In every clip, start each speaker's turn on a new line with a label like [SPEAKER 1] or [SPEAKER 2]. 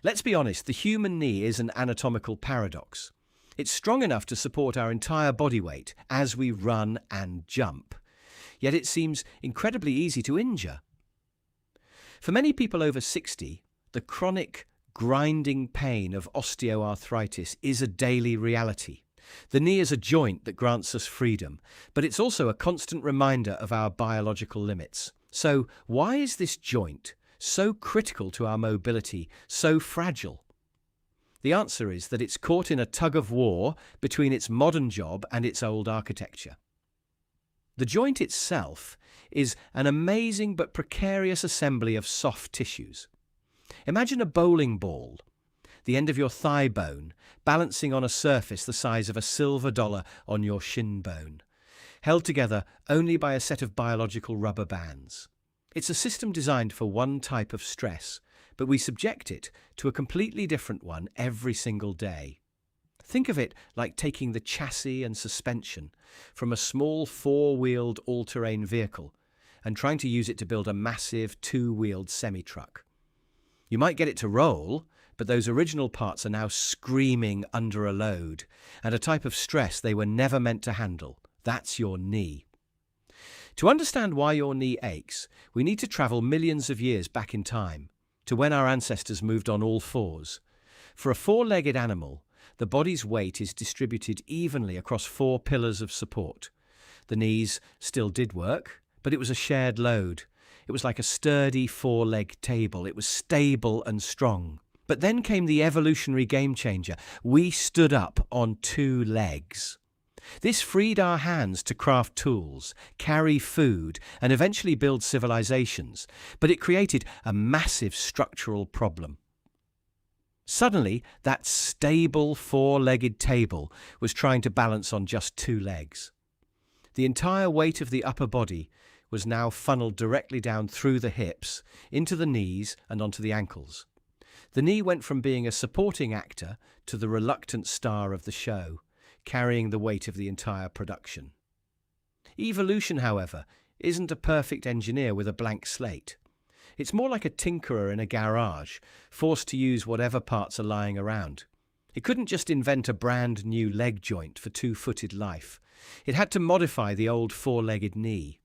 [SPEAKER 1] Let's be honest, the human knee is an anatomical paradox. It's strong enough to support our entire body weight as we run and jump. Yet it seems incredibly easy to injure. For many people over 60, the chronic, grinding pain of osteoarthritis is a daily reality. The knee is a joint that grants us freedom, but it's also a constant reminder of our biological limits. So, why is this joint so critical to our mobility, so fragile? The answer is that it's caught in a tug-of-war between its modern job and its old architecture. The joint itself is an amazing but precarious assembly of soft tissues. Imagine a bowling ball, the end of your thigh bone, balancing on a surface the size of a silver dollar on your shin bone, held together only by a set of biological rubber bands. It's a system designed for one type of stress, but we subject it to a completely different one every single day. Think of it like taking the chassis and suspension from a small four-wheeled all-terrain vehicle and trying to use it to build a massive two-wheeled semi-truck. You might get it to roll, but those original parts are now screaming under a load and a type of stress they were never meant to handle. That's your knee. To understand why your knee aches, we need to travel millions of years back in time, to when our ancestors moved on all fours. For a four-legged animal, the body's weight is distributed evenly across four pillars of support. The knees still did work, but it was a shared load. It was like a sturdy four-leg table. It was stable and strong. But then came the evolutionary game changer. We stood up on two legs. This freed our hands to craft tools, carry food, and eventually build civilizations, but it created a massive structural problem. Suddenly, that stable four-legged table was trying to balance on just two legs. The entire weight of the upper body was now funneled directly down through the hips, into the knees and onto the ankles. The knee went from being a supporting actor to the reluctant star of the show, carrying the weight of the entire production. Evolution, however, isn't a perfect engineer with a blank slate. It's more like a tinkerer in a garage, forced to use whatever parts are lying around. It couldn't just invent a brand new leg joint for two-footed life. It had to modify the old four-legged knee.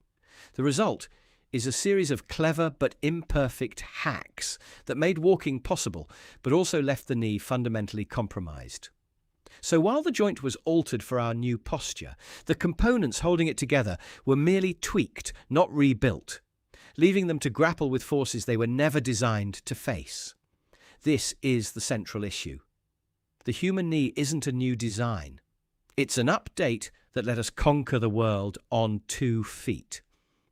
[SPEAKER 1] The result is a series of clever but imperfect hacks that made walking possible, but also left the knee fundamentally compromised. So while the joint was altered for our new posture, the components holding it together were merely tweaked, not rebuilt, leaving them to grapple with forces they were never designed to face. This is the central issue. The human knee isn't a new design. It's an update that let us conquer the world on 2 feet,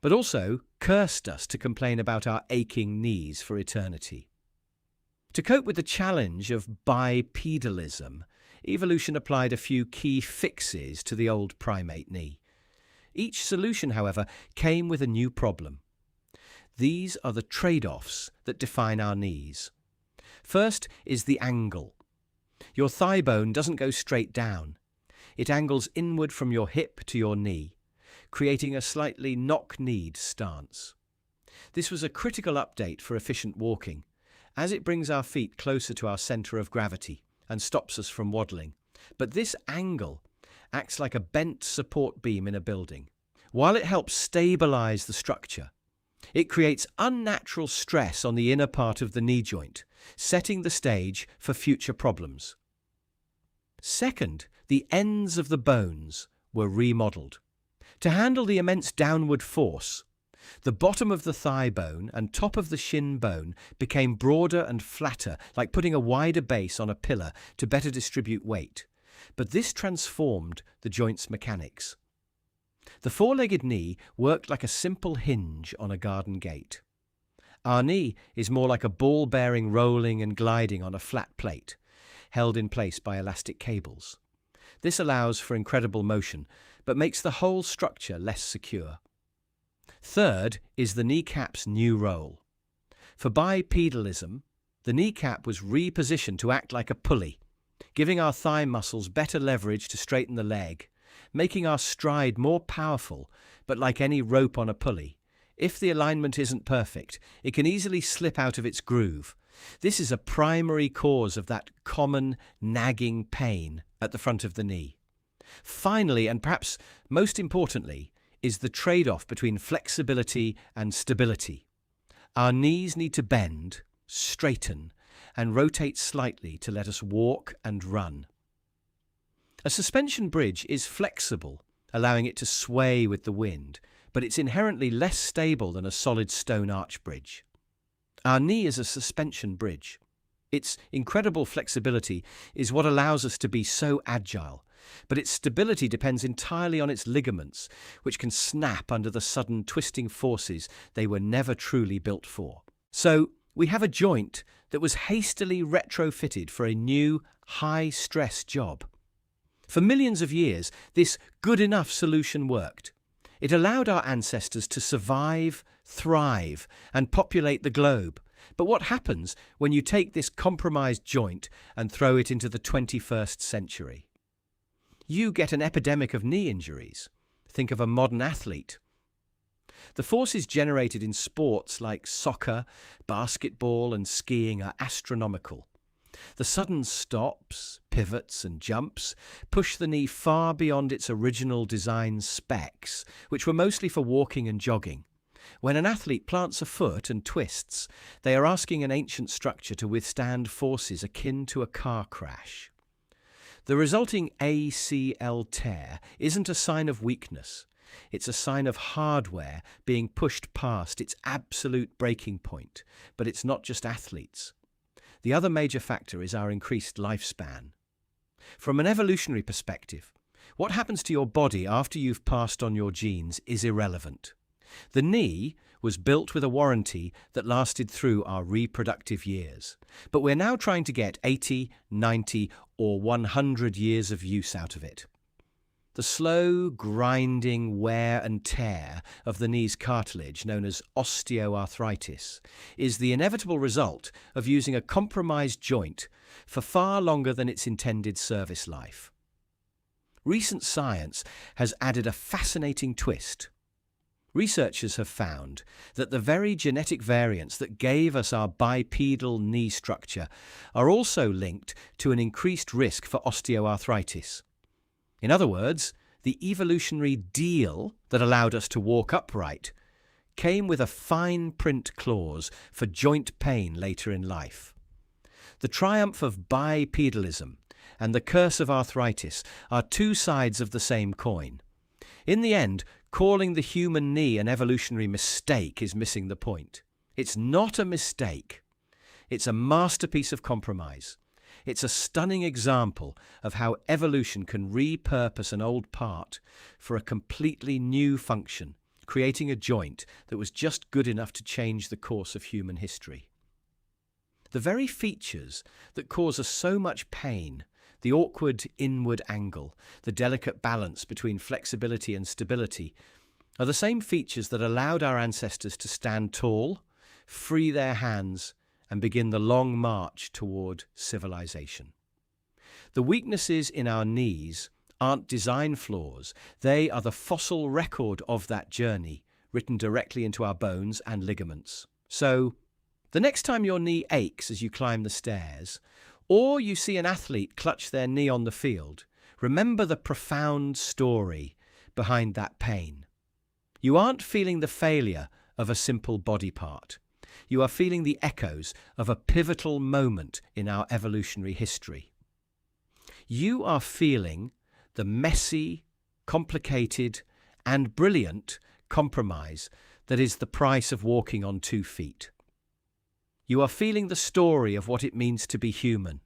[SPEAKER 1] but also cursed us to complain about our aching knees for eternity. To cope with the challenge of bipedalism, evolution applied a few key fixes to the old primate knee. Each solution, however, came with a new problem. These are the trade-offs that define our knees. First is the angle. Your thigh bone doesn't go straight down. It angles inward from your hip to your knee, creating a slightly knock-kneed stance. This was a critical update for efficient walking, as it brings our feet closer to our centre of gravity and stops us from waddling. But this angle acts like a bent support beam in a building. While it helps stabilise the structure, it creates unnatural stress on the inner part of the knee joint, setting the stage for future problems. Second, the ends of the bones were remodelled. To handle the immense downward force, the bottom of the thigh bone and top of the shin bone became broader and flatter, like putting a wider base on a pillar to better distribute weight. But this transformed the joint's mechanics. The four-legged knee worked like a simple hinge on a garden gate. Our knee is more like a ball bearing rolling and gliding on a flat plate, held in place by elastic cables. This allows for incredible motion, but makes the whole structure less secure. Third is the kneecap's new role. For bipedalism, the kneecap was repositioned to act like a pulley, giving our thigh muscles better leverage to straighten the leg, making our stride more powerful, but like any rope on a pulley. If the alignment isn't perfect, it can easily slip out of its groove, This is a primary cause of that common nagging pain at the front of the knee. Finally, and perhaps most importantly, is the trade-off between flexibility and stability. Our knees need to bend, straighten, and rotate slightly to let us walk and run. A suspension bridge is flexible, allowing it to sway with the wind, but it's inherently less stable than a solid stone arch bridge. Our knee is a suspension bridge. Its incredible flexibility is what allows us to be so agile, but its stability depends entirely on its ligaments, which can snap under the sudden twisting forces they were never truly built for. So, we have a joint that was hastily retrofitted for a new, high-stress job. For millions of years, this good-enough solution worked. It allowed our ancestors to survive, thrive, and populate the globe. But what happens when you take this compromised joint and throw it into the 21st century? You get an epidemic of knee injuries. Think of a modern athlete. The forces generated in sports like soccer, basketball, and skiing are astronomical. The sudden stops, pivots, and jumps push the knee far beyond its original design specs, which were mostly for walking and jogging. When an athlete plants a foot and twists, they are asking an ancient structure to withstand forces akin to a car crash. The resulting ACL tear isn't a sign of weakness. It's a sign of hardware being pushed past its absolute breaking point. But it's not just athletes. The other major factor is our increased lifespan. From an evolutionary perspective, what happens to your body after you've passed on your genes is irrelevant. The knee was built with a warranty that lasted through our reproductive years. But we're now trying to get 80, 90, or 100 years of use out of it. The slow, grinding wear and tear of the knee's cartilage, known as osteoarthritis, is the inevitable result of using a compromised joint for far longer than its intended service life. Recent science has added a fascinating twist. Researchers have found that the very genetic variants that gave us our bipedal knee structure are also linked to an increased risk for osteoarthritis. In other words, the evolutionary deal that allowed us to walk upright came with a fine print clause for joint pain later in life. The triumph of bipedalism and the curse of arthritis are two sides of the same coin. In the end, calling the human knee an evolutionary mistake is missing the point. It's not a mistake. It's a masterpiece of compromise. It's a stunning example of how evolution can repurpose an old part for a completely new function, creating a joint that was just good enough to change the course of human history. The very features that cause us so much pain, the awkward inward angle, the delicate balance between flexibility and stability, are the same features that allowed our ancestors to stand tall, free their hands, and begin the long march toward civilization. The weaknesses in our knees aren't design flaws. They are the fossil record of that journey, written directly into our bones and ligaments. So, the next time your knee aches as you climb the stairs, or you see an athlete clutch their knee on the field, remember the profound story behind that pain. You aren't feeling the failure of a simple body part. You are feeling the echoes of a pivotal moment in our evolutionary history. You are feeling the messy, complicated, and brilliant compromise that is the price of walking on 2 feet. You are feeling the story of what it means to be human.